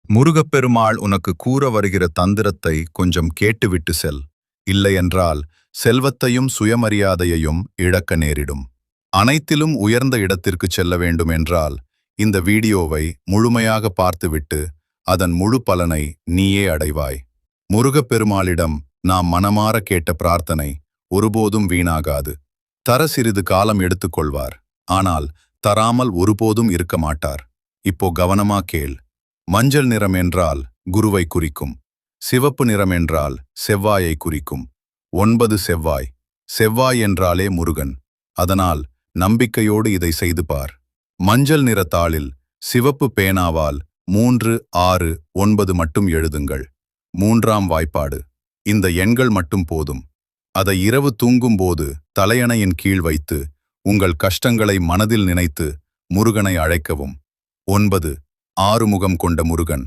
முருகப்பெருமாள் உனக்கு கூற வருகிற தந்திரத்தை கொஞ்சம் கேட்டுவிட்டு செல். இல்லையென்றால் செல்வத்தையும் சுயமரியாதையையும் இழக்க நேரிடும். அனைத்திலும் உயர்ந்த இடத்திற்கு செல்ல வேண்டும் என்றால் இந்த வீடியோவை முழுமையாக பார்த்துவிட்டு அதன் முழு பலனை நீயே அடைவாய். முருகப்பெருமாளிடம் நாம் மனமாற கேட்ட பிரார்த்தனை ஒருபோதும் வீணாகாது. தர சிறிது காலம் எடுத்துக்கொள்வார், ஆனால் தராமல் ஒருபோதும் இருக்க மாட்டார். இப்போ கவனமா கேள். மஞ்சள் நிறம் என்றால் குருவை குறிக்கும். சிவப்பு நிறம் என்றால் செவ்வாயை குறிக்கும். 9 செவ்வாய். செவ்வாய் என்றாலே முருகன். அதனால் நம்பிக்கையோடு இதை செய்து பார். மஞ்சள் நிற தாளில் சிவப்பு பேனாவால் 3, 6, 9 மட்டும் எழுதுங்கள். 3ஆம் வாய்ப்பாடு. இந்த எண்கள் மட்டும் போதும். அதை இரவு தூங்கும்போது தலையணையின் கீழ் வைத்து உங்கள் கஷ்டங்களை மனதில் நினைத்து முருகனை அழைக்கவும். 9 ஆறுமுகம் கொண்ட முருகன்.